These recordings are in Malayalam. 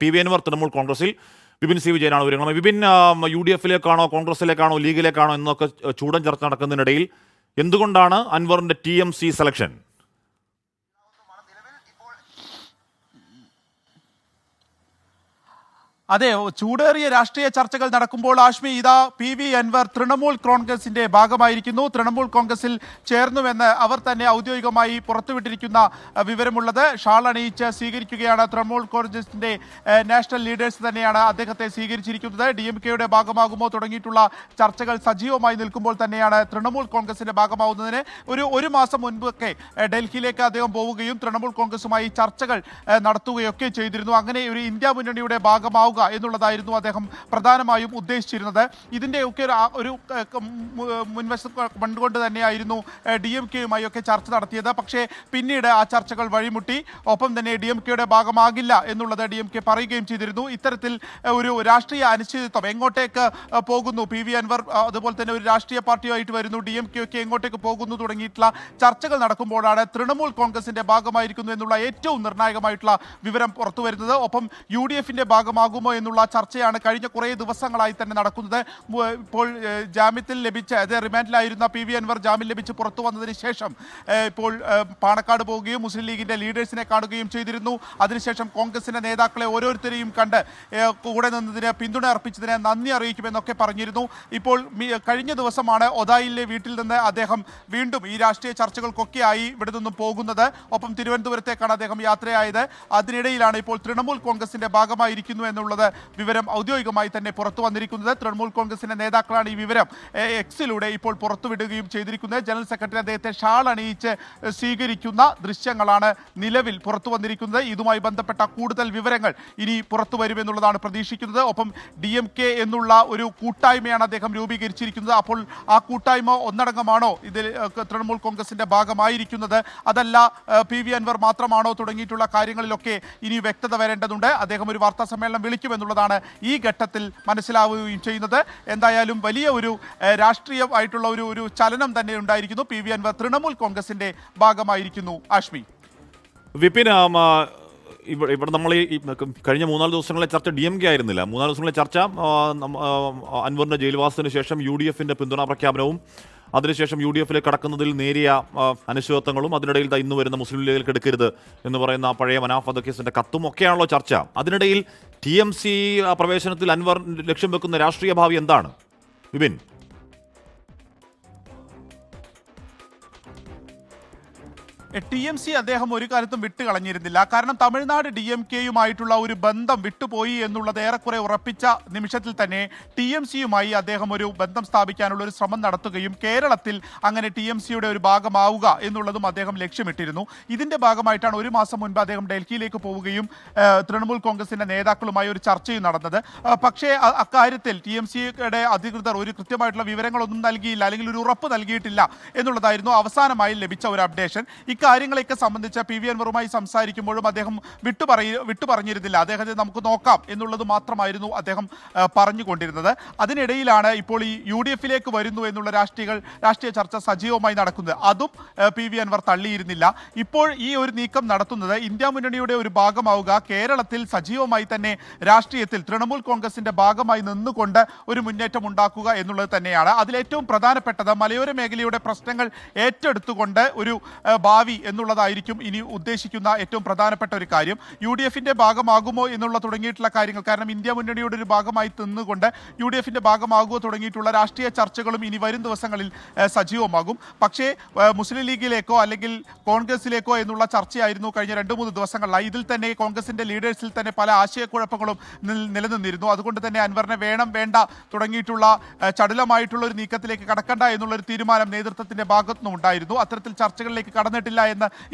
പി വി അൻവർ തൃണമൂൽ കോൺഗ്രസിൽ, വിപിൻ സി വിജയനാണ് വിവരങ്ങൾ. വിപിൻ, UDF-ലേക്കാണോ കോൺഗ്രസിലേക്കാണോ ലീഗിലേക്കാണോ എന്നൊക്കെ ചൂടൻ ചർച്ച നടക്കുന്നതിനിടയിൽ എന്തുകൊണ്ടാണ് അൻവറിന്റെ TMC സെലക്ഷൻ? അതെ, ചൂടേറിയ രാഷ്ട്രീയ ചർച്ചകൾ നടക്കുമ്പോൾ ആഷ്മി, ഇതാ PV അൻവർ തൃണമൂൽ കോൺഗ്രസിന്റെ ഭാഗമായിരിക്കുന്നു. തൃണമൂൽ കോൺഗ്രസിൽ ചേർന്നുവെന്ന് അവർ തന്നെ ഔദ്യോഗികമായി പുറത്തുവിട്ടിരിക്കുന്ന വിവരമുള്ളത്. ഷാൾ അണിയിച്ച് സ്വീകരിക്കുകയാണ്. തൃണമൂൽ കോൺഗ്രസിന്റെ നാഷണൽ ലീഡേഴ്സ് തന്നെയാണ് അദ്ദേഹത്തെ സ്വീകരിച്ചിരിക്കുന്നത്. DMK-യുടെ ഭാഗമാകുമോ തുടങ്ങിയിട്ടുള്ള ചർച്ചകൾ സജീവമായി നിൽക്കുമ്പോൾ തന്നെയാണ് തൃണമൂൽ കോൺഗ്രസിന്റെ ഭാഗമാവുന്നതിന് ഒരു മാസം മുൻപൊക്കെ ഡൽഹിയിലേക്ക് അദ്ദേഹം പോവുകയും തൃണമൂൽ കോൺഗ്രസുമായി ചർച്ചകൾ നടത്തുകയൊക്കെ ചെയ്തിരുന്നു. അങ്ങനെ ഒരു ഇന്ത്യ മുന്നണിയുടെ ഭാഗമാവുക എന്നുള്ളതായിരുന്നു അദ്ദേഹം പ്രധാനമായും ഉദ്ദേശിച്ചിരുന്നത്. ഇതിൻ്റെയൊക്കെ ഒരു മുൻവശം കണ്ടുകൊണ്ട് തന്നെയായിരുന്നു DMK-യുമായി ഒക്കെ ചർച്ച നടത്തിയത്. പക്ഷേ പിന്നീട് ആ ചർച്ചകൾ വഴിമുട്ടി. ഒപ്പം തന്നെ DMK-യുടെ ഭാഗമാകില്ല എന്നുള്ളത് DMK പറയുകയും ചെയ്തിരുന്നു. ഇത്തരത്തിൽ ഒരു രാഷ്ട്രീയ അനിശ്ചിതത്വം എങ്ങോട്ടേക്ക് പോകുന്നു, PV അൻവർ അതുപോലെ തന്നെ ഒരു രാഷ്ട്രീയ പാർട്ടിയായിട്ട് വരുന്നു, DMK-ഒക്കെ എങ്ങോട്ടേക്ക് പോകുന്നു തുടങ്ങിയിട്ടുള്ള ചർച്ചകൾ നടക്കുമ്പോഴാണ് തൃണമൂൽ കോൺഗ്രസിന്റെ ഭാഗമായിരിക്കുന്നു എന്നുള്ള ഏറ്റവും നിർണായകമായിട്ടുള്ള വിവരം പുറത്തു വരുന്നത്. ഒപ്പം UDF-ന്റെ ഭാഗമാകുമോ എന്നുള്ള ചർച്ചയാണ് കഴിഞ്ഞ കുറേ ദിവസങ്ങളായി തന്നെ നടക്കുന്നത്. ഇപ്പോൾ ജാമ്യത്തിൽ ലഭിച്ച റിമാൻഡിലായിരുന്ന PV അൻവർ ജാമ്യം ലഭിച്ച് പുറത്തു വന്നതിന് ശേഷം ഇപ്പോൾ പാണക്കാട് പോവുകയും മുസ്ലിം ലീഗിന്റെ ലീഡേഴ്സിനെ കാണുകയും ചെയ്തിരുന്നു. അതിനുശേഷം കോൺഗ്രസിന്റെ നേതാക്കളെ ഓരോരുത്തരെയും കണ്ട് കൂടെ നിന്നതിന് പിന്തുണ അർപ്പിച്ചതിന് നന്ദി അറിയിക്കുമെന്നൊക്കെ പറഞ്ഞിരുന്നു. ഇപ്പോൾ കഴിഞ്ഞ ദിവസമാണ് ഒതായിലെ വീട്ടിൽ നിന്ന് അദ്ദേഹം വീണ്ടും ഈ രാഷ്ട്രീയ ചർച്ചകൾക്കൊക്കെയായി ഇവിടെ നിന്നും പോകുന്നത്. ഒപ്പം തിരുവനന്തപുരത്തേക്കാണ് അദ്ദേഹം യാത്രയായത്. അതിനിടയിലാണ് ഇപ്പോൾ തൃണമൂൽ കോൺഗ്രസിന്റെ ഭാഗമായിരിക്കുന്നു എന്നുള്ള വിവരം ഔദ്യോഗികമായി തന്നെ പുറത്തു വന്നിരിക്കുന്നത്. തൃണമൂൽ കോൺഗ്രസിന്റെ നേതാക്കളാണ് ഈ വിവരം എക്സിലൂടെ ഇപ്പോൾ പുറത്തുവിടുകയും ചെയ്തിരിക്കുന്നത്. ജനറൽ സെക്രട്ടറി അദ്ദേഹത്തെ ഷാൾ അണിയിച്ച് സ്വീകരിക്കുന്ന ദൃശ്യങ്ങളാണ് നിലവിൽ പുറത്തു വന്നിരിക്കുന്നത്. ഇതുമായി ബന്ധപ്പെട്ട കൂടുതൽ വിവരങ്ങൾ ഇനി പുറത്തു വരുമെന്നുള്ളതാണ് പ്രതീക്ഷിക്കുന്നത്. ഒപ്പം DMK എന്നുള്ള ഒരു കൂട്ടായ്മയാണ് അദ്ദേഹം രൂപീകരിച്ചിരിക്കുന്നത്. അപ്പോൾ ആ കൂട്ടായ്മ ഒന്നടങ്കമാണോ ഇതിൽ തൃണമൂൽ കോൺഗ്രസിന്റെ ഭാഗമായിരിക്കുന്നത്, അതല്ല PV അൻവർ മാത്രമാണോ തുടങ്ങിയിട്ടുള്ള കാര്യങ്ങളിലൊക്കെ ഇനി വ്യക്തത വരേണ്ടതുണ്ട്. അദ്ദേഹം ഒരു വാർത്താ സമ്മേളനം വിളിക്കുമെന്നുള്ളതാണ് ഈ ഘട്ടത്തിൽ മനസ്സിലാവുകയും ചെയ്യുന്നത്. എന്തായാലും വലിയ ഒരു രാഷ്ട്രീയമായിട്ടുള്ള ഒരു ചലനം തന്നെ ഉണ്ടായിരിക്കുന്നു. PV അൻവർ തൃണമൂൽ കോൺഗ്രസിന്റെ ഭാഗമായിരിക്കുന്നു. ആഷ്മി, വിപിൻ, ഇവിടെ നമ്മൾ ഈ കഴിഞ്ഞ 3-4 ദിവസങ്ങളിലെ ചർച്ച DMK ആയിരുന്നില്ല. 3-4 ദിവസങ്ങളിലെ ചർച്ച അൻവറിന്റെ ജയിൽവാസത്തിന് ശേഷം UDF-ന്റെ പിന്തുണാ പ്രഖ്യാപനവും അതിനുശേഷം UDF-ലേക്ക് കടക്കുന്നതിൽ നേരിയ അനിശ്ചിതത്വങ്ങളും അതിനിടയിൽ ഇന്ന് വരുന്ന മുസ്ലിം ലീഗിലേക്ക് എടുക്കരുത് എന്ന് പറയുന്ന പഴയ മനാഫ് കേസിന്റെ കത്തും ഒക്കെയാണല്ലോ ചർച്ച. അതിനിടയിൽ TMC പ്രവേശനത്തിൽ അൻവർ ലക്ഷ്യം വെക്കുന്ന രാഷ്ട്രീയ ഭാവി എന്താണ് വിപിൻ? TMC അദ്ദേഹം ഒരു കാലത്തും വിട്ടുകളഞ്ഞിരുന്നില്ല. കാരണം തമിഴ്നാട് DMK-യുമായിട്ടുള്ള ഒരു ബന്ധം വിട്ടുപോയി എന്നുള്ളത് ഏറെക്കുറെ ഉറപ്പിച്ച നിമിഷത്തിൽ തന്നെ TMC-യുമായി അദ്ദേഹം ഒരു ബന്ധം സ്ഥാപിക്കാനുള്ള ഒരു ശ്രമം നടത്തുകയും കേരളത്തിൽ അങ്ങനെ TMC-യുടെ ഒരു ഭാഗമാവുക എന്നുള്ളതും അദ്ദേഹം ലക്ഷ്യമിട്ടിരുന്നു. ഇതിന്റെ ഭാഗമായിട്ടാണ് ഒരു മാസം മുൻപ് അദ്ദേഹം ഡൽഹിയിലേക്ക് പോവുകയും തൃണമൂൽ കോൺഗ്രസിന്റെ നേതാക്കളുമായി ഒരു ചർച്ചയും നടന്നത്. പക്ഷേ അക്കാര്യത്തിൽ TMC-യുടെ അധികൃതർ ഒരു കൃത്യമായിട്ടുള്ള വിവരങ്ങളൊന്നും നൽകിയില്ല, അല്ലെങ്കിൽ ഒരു ഉറപ്പ് നൽകിയിട്ടില്ല എന്നുള്ളതായിരുന്നു അവസാനമായി ലഭിച്ച ഒരു അപ്ഡേഷൻ. കാര്യങ്ങളെയൊക്കെ സംബന്ധിച്ച് PV അൻവറുമായി സംസാരിക്കുമ്പോഴും അദ്ദേഹം വിട്ടുപറഞ്ഞിരുന്നില്ല. അദ്ദേഹത്തെ നമുക്ക് നോക്കാം എന്നുള്ളത് മാത്രമായിരുന്നു അദ്ദേഹം പറഞ്ഞുകൊണ്ടിരുന്നത്. അതിനിടയിലാണ് ഇപ്പോൾ ഈ UDF-ലേക്ക് വരുന്നു എന്നുള്ള രാഷ്ട്രീയ ചർച്ച സജീവമായി നടക്കുന്നത്. അതും PV അൻവർ തള്ളിയിരുന്നില്ല. ഇപ്പോൾ ഈ ഒരു നീക്കം നടത്തുന്നത് ഇന്ത്യ മുന്നണിയുടെ ഒരു ഭാഗമാവുക, കേരളത്തിൽ സജീവമായി തന്നെ രാഷ്ട്രീയത്തിൽ തൃണമൂൽ കോൺഗ്രസിന്റെ ഭാഗമായി നിന്നുകൊണ്ട് ഒരു മുന്നേറ്റം ഉണ്ടാക്കുക എന്നുള്ളത് തന്നെയാണ്. അതിലേറ്റവും പ്രധാനപ്പെട്ടത് മലയോര മേഖലയുടെ പ്രശ്നങ്ങൾ ഏറ്റെടുത്തുകൊണ്ട് ഒരു ഭാവി എന്നുള്ളതായിരിക്കും ഇനി ഉദ്ദേശിക്കുന്ന ഏറ്റവും പ്രധാനപ്പെട്ട ഒരു കാര്യം. UDF-ന്റെ ഭാഗമാകുമോ എന്നുള്ള തുടങ്ങിയിട്ടുള്ള കാര്യങ്ങൾ, കാരണം ഇന്ത്യ മുന്നണിയുടെ ഒരു ഭാഗമായി നിന്നുകൊണ്ട് UDF-ന്റെ ഭാഗമാകുമോ തുടങ്ങിയിട്ടുള്ള രാഷ്ട്രീയ ചർച്ചകളും ഇനി വരും ദിവസങ്ങളിൽ സജീവമാകും. പക്ഷേ മുസ്ലിം ലീഗിലേക്കോ അല്ലെങ്കിൽ കോൺഗ്രസിലേക്കോ എന്നുള്ള ചർച്ചയായിരുന്നു കഴിഞ്ഞ 2-3 ദിവസങ്ങളിലായി. ഇതിൽ തന്നെ കോൺഗ്രസിന്റെ ലീഡേഴ്സിൽ തന്നെ പല ആശയക്കുഴപ്പങ്ങളും നിലനിന്നിരുന്നു. അതുകൊണ്ട് തന്നെ അൻവറിനെ വേണ്ട തുടങ്ങിയിട്ടുള്ള ചടുലമായിട്ടുള്ള ഒരു നീക്കത്തിലേക്ക് കടക്കണ്ട എന്നുള്ളൊരു തീരുമാനം നേതൃത്വത്തിന്റെ ഭാഗത്തുനിന്നും ഉണ്ടായിരുന്നു. അത്തരത്തിൽ ചർച്ചകളിലേക്ക് കടന്നിട്ടില്ല എന്ന്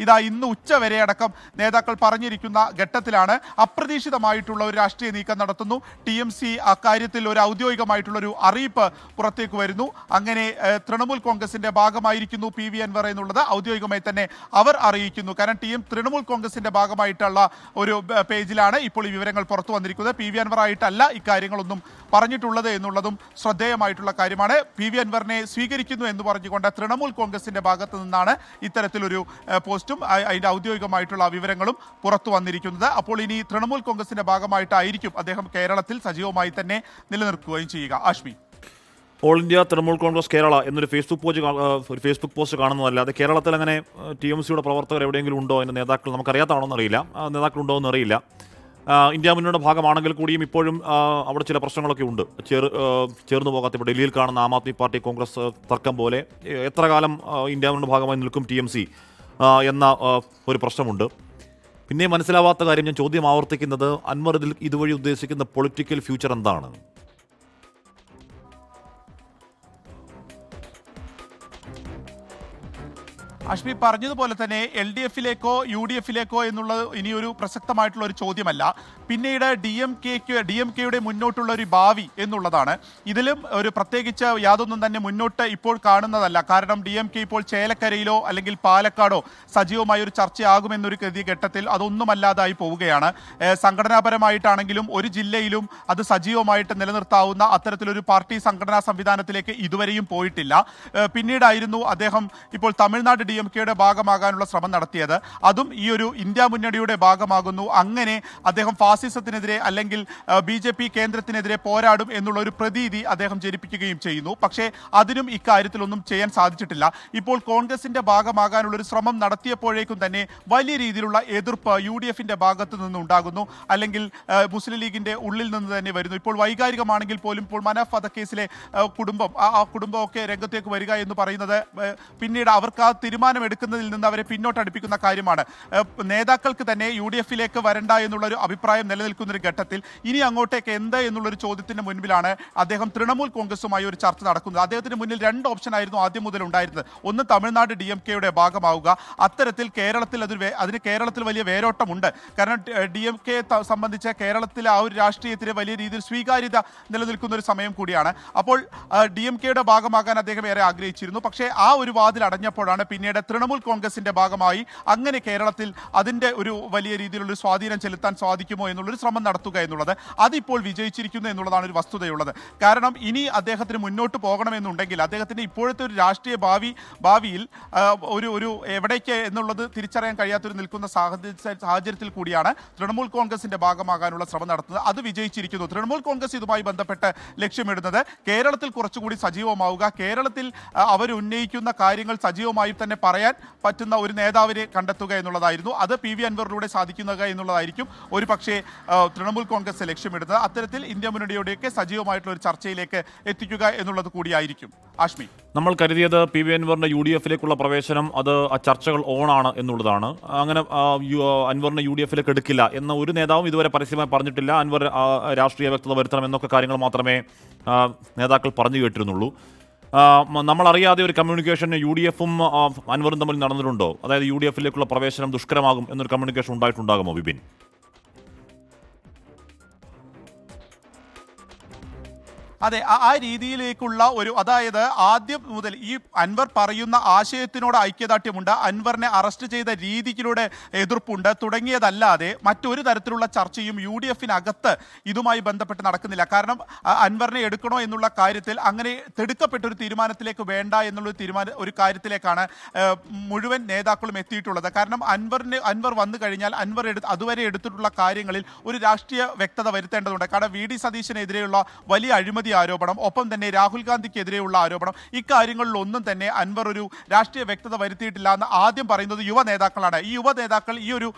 ഇന്ന് ഉച്ചവരെ അടക്കം നേതാക്കൾ പറഞ്ഞിരിക്കുന്ന ഘട്ടത്തിലാണ് അപ്രതീക്ഷിതമായിട്ടുള്ള ഒരു രാഷ്ട്രീയ നീക്കം നടത്തുന്നു. TMC അക്കാര്യത്തിൽ ഒരു ഔദ്യോഗികമായിട്ടുള്ള ഒരു അറിയിപ്പ് പുറത്തേക്ക് വരുന്നു. അങ്ങനെ തൃണമൂൽ കോൺഗ്രസിന്റെ ഭാഗമായിരിക്കുന്നു PV അൻവർ എന്നുള്ളത് ഔദ്യോഗികമായി തന്നെ അവർ അറിയിക്കുന്നു. കാരണം തൃണമൂൽ കോൺഗ്രസിന്റെ ഭാഗമായിട്ടുള്ള ഒരു പേജിലാണ് ഇപ്പോൾ ഈ വിവരങ്ങൾ പുറത്തു വന്നിരിക്കുന്നത്. PV അൻവർ ആയിട്ടല്ല ഇക്കാര്യങ്ങളൊന്നും പറഞ്ഞിട്ടുള്ളത് എന്നുള്ളതും ശ്രദ്ധേയമായിട്ടുള്ള കാര്യമാണ്. PV അൻവറിനെ സ്വീകരിക്കുന്നു എന്ന് പറഞ്ഞുകൊണ്ട് തൃണമൂൽ കോൺഗ്രസിന്റെ ഭാഗത്ത് നിന്നാണ് ഇത്തരത്തിലൊരു പോസ്റ്റും അതിൻ്റെ ഔദ്യോഗികമായിട്ടുള്ള വിവരങ്ങളും പുറത്തു വന്നിരിക്കുന്നത്. അപ്പോൾ ഇനി തൃണമൂൽ കോൺഗ്രസിന്റെ ഭാഗമായിട്ടായിരിക്കും അദ്ദേഹം കേരളത്തിൽ സജീവമായി തന്നെ നിലനിർത്തുകയും ചെയ്യുക. ആഷ്മി, ഓൾ ഇന്ത്യ തൃണമൂൽ കോൺഗ്രസ് കേരള എന്നൊരു ഫേസ്ബുക്ക് പോസ്റ്റ് കാണുന്നതല്ലാതെ കേരളത്തിൽ അങ്ങനെ TMCയുടെ പ്രവർത്തകർ എവിടെയെങ്കിലും ഉണ്ടോ, അതിൻ്റെ നേതാക്കൾ നമുക്കറിയാത്തതാണോ എന്നറിയില്ല, നേതാക്കളുണ്ടോ എന്നറിയില്ല. ഇന്ത്യ മുന്നണിയുടെ ഭാഗമാണെങ്കിൽ കൂടിയും ഇപ്പോഴും അവിടെ ചില പ്രശ്നങ്ങളൊക്കെ ഉണ്ട്. ചേർന്ന് പോകാത്ത ഇപ്പോൾ ഡൽഹിയിൽ കാണുന്ന ആം ആദ്മി പാർട്ടി കോൺഗ്രസ് തർക്കം പോലെ എത്ര കാലം ഇന്ത്യ മുന്നണിയുടെ ഭാഗമായി നിൽക്കും TMC എന്ന ഒരു പ്രശ്നമുണ്ട്. പിന്നെ മനസ്സിലാവാത്ത കാര്യം, ഞാൻ ചോദ്യം ആവർത്തിക്കുന്നത്, അൻവർ ഇതുവഴി ഉദ്ദേശിക്കുന്ന പൊളിറ്റിക്കൽ ഫ്യൂച്ചർ എന്താണ്? അഷ്മി പറഞ്ഞതുപോലെ തന്നെ LDFിലേക്കോ UDFിലേക്കോ എന്നുള്ളത് ഇനിയൊരു പ്രസക്തമായിട്ടുള്ള ഒരു ചോദ്യമല്ല. പിന്നീട് DMKയുടെ മുന്നോട്ടുള്ള ഒരു ഭാവി എന്നുള്ളതാണ്. ഇതിലും ഒരു പ്രത്യേകിച്ച് യാതൊന്നും തന്നെ മുന്നോട്ട് ഇപ്പോൾ കാണുന്നതല്ല. കാരണം DMK ഇപ്പോൾ ചേലക്കരയിലോ അല്ലെങ്കിൽ പാലക്കാടോ സജീവമായ ഒരു ചർച്ചയാകുമെന്നൊരു ഘട്ടത്തിൽ അതൊന്നുമല്ലാതായി പോവുകയാണ്. സംഘടനാപരമായിട്ടാണെങ്കിലും ഒരു ജില്ലയിലും അത് സജീവമായിട്ട് നിലനിർത്താവുന്ന അത്തരത്തിലൊരു പാർട്ടി സംഘടനാ സംവിധാനത്തിലേക്ക് ഇതുവരെയും പോയിട്ടില്ല. പിന്നീടായിരുന്നു അദ്ദേഹം ഇപ്പോൾ തമിഴ്നാട് DMKയുടെ ഭാഗമാകാനുള്ള ശ്രമം നടത്തിയത്. അതും ഈ ഒരു ഇന്ത്യ മുന്നണിയുടെ ഭാഗമാകുന്നു. അങ്ങനെ അദ്ദേഹം ഫാസിസത്തിനെതിരെ അല്ലെങ്കിൽ BJP കേന്ദ്രത്തിനെതിരെ പോരാടും എന്നുള്ള ഒരു പ്രതീതി അദ്ദേഹം ജനിപ്പിക്കുകയും ചെയ്യുന്നു. പക്ഷേ അതിനും ഇക്കാര്യത്തിലൊന്നും ചെയ്യാൻ സാധിച്ചിട്ടില്ല. ഇപ്പോൾ കോൺഗ്രസിന്റെ ഭാഗമാകാനുള്ള ഒരു ശ്രമം നടത്തിയപ്പോഴേക്കും തന്നെ വലിയ രീതിയിലുള്ള എതിർപ്പ് UDFിന്റെ ഭാഗത്ത് നിന്നുണ്ടാകുന്നു, അല്ലെങ്കിൽ മുസ്ലിം ലീഗിന്റെ ഉള്ളിൽ നിന്ന് തന്നെ വരുന്നു. ഇപ്പോൾ വൈകാരികമാണെങ്കിൽ പോലും ഇപ്പോൾ മനാഫ് വധക്കേസിലെ കുടുംബം ആ കുടുംബമൊക്കെ രംഗത്തേക്ക് വരിക എന്ന് പറയുന്നത് പിന്നീട് അവർക്ക് ആ തീരുമാനം എടുക്കുന്നതിൽ നിന്ന് അവരെ പിന്നോട്ടടിപ്പിക്കുന്ന കാര്യമാണ്. നേതാക്കൾക്ക് തന്നെ UDFിലേക്ക് വരണ്ട എന്നുള്ളൊരു അഭിപ്രായം നിലനിൽക്കുന്ന ഒരു ഘട്ടത്തിൽ ഇനി അങ്ങോട്ടേക്ക് എന്ത് എന്നുള്ളൊരു ചോദ്യത്തിന് മുൻപിലാണ് അദ്ദേഹം തൃണമൂൽ കോൺഗ്രസുമായി ഒരു ചർച്ച നടക്കുന്നത്. അദ്ദേഹത്തിന് മുന്നിൽ രണ്ട് ഓപ്ഷൻ ആയിരുന്നു ആദ്യം മുതൽ ഉണ്ടായിരുന്നത്. ഒന്ന് തമിഴ്നാട് DMKയുടെ ഭാഗമാവുക. അത്തരത്തിൽ കേരളത്തിൽ അതിന് കേരളത്തിൽ വലിയ വേരോട്ടമുണ്ട്. കാരണം DMK സംബന്ധിച്ച് കേരളത്തിലെ ആ ഒരു രാഷ്ട്രീയത്തിന് വലിയ രീതിയിൽ സ്വീകാര്യത നിലനിൽക്കുന്ന ഒരു സമയം കൂടിയാണ്. അപ്പോൾ DMKയുടെ ഭാഗമാകാൻ അദ്ദേഹം ഏറെ ആഗ്രഹിച്ചിരുന്നു. പക്ഷേ ആ ഒരു വാതിൽ അടഞ്ഞപ്പോഴാണ് പിന്നീട് തൃണമൂൽ കോൺഗ്രസിന്റെ ഭാഗമായി അങ്ങനെ കേരളത്തിൽ അതിന്റെ ഒരു വലിയ രീതിയിലുള്ള സ്വാധീനം ചെലുത്താൻ സാധിക്കുമോ എന്നുള്ളൊരു ശ്രമം നടത്തുക എന്നുള്ളത്. അതിപ്പോൾ വിജയിച്ചിരിക്കുന്നു എന്നുള്ളതാണ് ഒരു വസ്തുതയുള്ളത്. കാരണം ഇനി അദ്ദേഹത്തിന് മുന്നോട്ട് പോകണമെന്നുണ്ടെങ്കിൽ അദ്ദേഹത്തിന്റെ ഇപ്പോഴത്തെ ഒരു രാഷ്ട്രീയ ഭാവിയിൽ ഒരു എവിടേക്ക് എന്നുള്ളത് തിരിച്ചറിയാൻ കഴിയാത്തൊരു നിൽക്കുന്ന സാഹചര്യത്തിൽ കൂടിയാണ് തൃണമൂൽ കോൺഗ്രസിന്റെ ഭാഗമാകാനുള്ള ശ്രമം നടത്തുന്നത്. അത് വിജയിച്ചിരിക്കുന്നു. തൃണമൂൽ കോൺഗ്രസ് ഇതുമായി ബന്ധപ്പെട്ട് ലക്ഷ്യമിടുന്നത് കേരളത്തിൽ കുറച്ചുകൂടി സജീവമാവുക, കേരളത്തിൽ അവർ ഉന്നയിക്കുന്ന കാര്യങ്ങൾ സജീവമായി തന്നെ പറയാൻ പറ്റുന്ന ഒരു നേതാവിനെ കണ്ടെത്തുക എന്നുള്ളതായിരുന്നു. അത് PV അൻവറിലൂടെ സാധിക്കുക എന്നുള്ളതായിരിക്കും ഒരു പക്ഷേ തൃണമൂൽ കോൺഗ്രസ് ലക്ഷ്യമിടുന്നത്. അത്തരത്തിൽ ഇന്ത്യ മുന്നണിയുടെയൊക്കെ സജീവമായിട്ടുള്ള ഒരു ചർച്ചയിലേക്ക് എത്തിക്കുക എന്നുള്ളത് കൂടിയായിരിക്കും. ആഷ്മി, നമ്മൾ കരുതിയത് PV അൻവറിന്റെ UDFിലേക്കുള്ള പ്രവേശനം അത് ആ ചർച്ചകൾ ഓണാണ് എന്നുള്ളതാണ്. അങ്ങനെ അൻവറിനെ UDFിലേക്ക് എടുക്കില്ല എന്ന ഒരു നേതാവും ഇതുവരെ പരസ്യമായി പറഞ്ഞിട്ടില്ല. അൻവർ രാഷ്ട്രീയ വ്യക്തത വരുത്തണം എന്നൊക്കെ കാര്യങ്ങൾ മാത്രമേ നേതാക്കൾ പറഞ്ഞു കേട്ടിരുന്നുള്ളൂ. നമ്മളറിയാതെ ഒരു കമ്മ്യൂണിക്കേഷൻ UDFും അൻവറും തമ്മിൽ നടന്നിട്ടുണ്ടോ? അതായത് UDFിലേക്കുള്ള പ്രവേശനം ദുഷ്കരമാകും എന്നൊരു കമ്മ്യൂണിക്കേഷൻ ഉണ്ടായിട്ടുണ്ടാകുമോ വിപിൻ? അതെ, ആ രീതിയിലേക്കുള്ള ഒരു, അതായത് ആദ്യം മുതൽ ഈ അൻവർ പറയുന്ന ആശയത്തിനോട് ഐക്യദാർഢ്യമുണ്ട്, അൻവറിനെ അറസ്റ്റ് ചെയ്ത രീതിയിലൂടെ എതിർപ്പുണ്ട് തുടങ്ങിയതല്ലാതെ മറ്റൊരു തരത്തിലുള്ള ചർച്ചയും UDFിനകത്ത് ഇതുമായി ബന്ധപ്പെട്ട് നടക്കുന്നില്ല. കാരണം അൻവറിനെ എടുക്കണോ എന്നുള്ള കാര്യത്തിൽ അങ്ങനെ തിടുക്കപ്പെട്ടൊരു തീരുമാനത്തിലേക്ക് വേണ്ട എന്നുള്ള ഒരു കാര്യത്തിലേക്കാണ് മുഴുവൻ നേതാക്കളും എത്തിയിട്ടുള്ളത്. കാരണം അൻവർ വന്നു കഴിഞ്ഞാൽ അതുവരെ എടുത്തിട്ടുള്ള കാര്യങ്ങളിൽ ഒരു രാഷ്ട്രീയ വ്യക്തത വരുത്തേണ്ടതുണ്ട്. കാരണം VD സതീശനെതിരെയുള്ള വലിയ അഴിമതി ആരോപണം, ഒപ്പം തന്നെ രാഹുൽ ഗാന്ധിക്കെതിരെയുള്ള ആരോപണം, ഇക്കാര്യങ്ങളിലൊന്നും തന്നെ അൻവർ ഒരു രാഷ്ട്രീയ വ്യക്തത വരുത്തിയിട്ടില്ല എന്ന് ആദ്യം പറയുന്നത് യുവ നേതാക്കളാണ്. ഈ യുവ നേതാക്കൾ ഈ ഒരു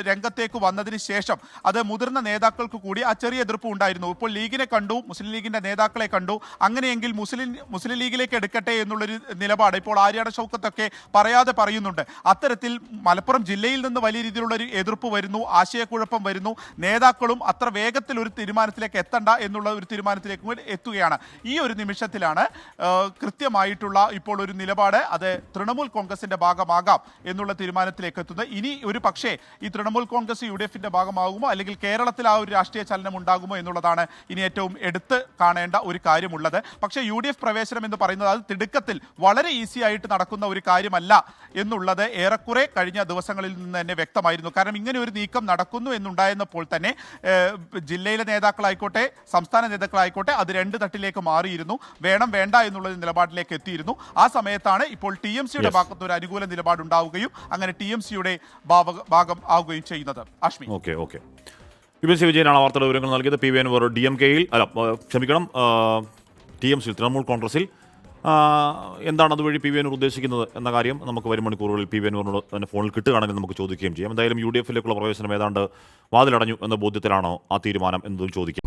രംഗത്തേക്ക് വന്നതിന് ശേഷം അത് മുതിർന്ന നേതാക്കൾക്ക് കൂടി ആ ചെറിയ എതിർപ്പ് ഉണ്ടായിരുന്നു. ഇപ്പോൾ ലീഗിനെ കണ്ടു, മുസ്ലിം ലീഗിന്റെ നേതാക്കളെ കണ്ടു. അങ്ങനെയെങ്കിൽ മുസ്ലിം ലീഗിലേക്ക് എടുക്കട്ടെ എന്നുള്ളൊരു നിലപാട് ഇപ്പോൾ ആര്യാട ഷൗക്കത്തൊക്കെ പറയാതെ പറയുന്നുണ്ട്. അത്തരത്തിൽ മലപ്പുറം ജില്ലയിൽ നിന്ന് വലിയ രീതിയിലുള്ളൊരു എതിർപ്പ് വരുന്നു, ആശയക്കുഴപ്പം വരുന്നു. നേതാക്കളും അത്ര വേഗത്തിൽ ഒരു തീരുമാനത്തിലേക്ക് എത്തണ്ട എന്നുള്ള ഒരു തീരുമാനത്തിലേക്ക് എത്തുകയാണ്. ഈ ഒരു നിമിഷത്തിലാണ് കൃത്യമായിട്ടുള്ള ഇപ്പോൾ ഒരു നിലപാട് അത് തൃണമൂൽ കോൺഗ്രസിന്റെ ഭാഗമാകാം എന്നുള്ള തീരുമാനത്തിലേക്ക് എത്തുന്നത്. ഇനി ഒരു പക്ഷേ ഈ തൃണമൂൽ കോൺഗ്രസ് UDFിന്റെ ഭാഗമാകുമോ അല്ലെങ്കിൽ കേരളത്തിൽ ആ ഒരു രാഷ്ട്രീയ ചലനം ഉണ്ടാകുമോ എന്നുള്ളതാണ് ഇനി ഏറ്റവും എടുത്ത് കാണേണ്ട ഒരു കാര്യമുള്ളത്. പക്ഷേ UDF പ്രവേശനം എന്ന് പറയുന്നത് അത് തിടുക്കത്തിൽ വളരെ ഈസി ആയിട്ട് നടക്കുന്ന ഒരു കാര്യമല്ല എന്നുള്ളത് ഏറെക്കുറെ കഴിഞ്ഞ ദിവസങ്ങളിൽ നിന്ന് തന്നെ വ്യക്തമായിരുന്നു. കാരണം ഇങ്ങനെ ഒരു നീക്കം നടക്കുന്നു എന്നുണ്ടായിരുന്നപ്പോൾ തന്നെ ജില്ലയിലെ നേതാക്കളായിക്കോട്ടെ, സംസ്ഥാന നേതാക്കളായിക്കോട്ടെ, ആയിക്കോട്ടെ അത് രണ്ട് തട്ടിലേക്ക് മാറിയിരുന്നു. വേണം വേണ്ട എന്നുള്ള നിലപാടിലേക്ക് എത്തിയിരുന്നു. ആ സമയത്താണ് ഇപ്പോൾ TMCയുടെ ഭാഗത്ത് ഒരു അനുകൂല നിലപാടുണ്ടാവുകയും അങ്ങനെ TMCയുടെ ഭാഗം ആവുകയും ചെയ്യുന്നത്. ആഷ്മി. ഓക്കെ വിപിൻ വിജയനാണ് വാർത്തയുടെ വിവരങ്ങൾ നൽകിയത്. PV അൻവർ DMK-യിൽ TMC തൃണമൂൽ കോൺഗ്രസിൽ എന്താണ് അതുവഴി PV അൻവർ ഉദ്ദേശിക്കുന്നത് എന്ന കാര്യം നമുക്ക് വരും മണിക്കൂറുകളിൽ PV അൻവറിനോട് തന്നെ ഫോണിൽ കിട്ടുകയാണെങ്കിൽ നമുക്ക് ചോദിക്കുകയും ചെയ്യാം. എന്തായാലും UDF-ലേക്കുള്ള പ്രവേശനം ഏതാണ്ട് വാതിലടഞ്ഞു എന്ന ബോധ്യത്തിലാണോ ആ തീരുമാനം എന്നതും ചോദിക്കാം.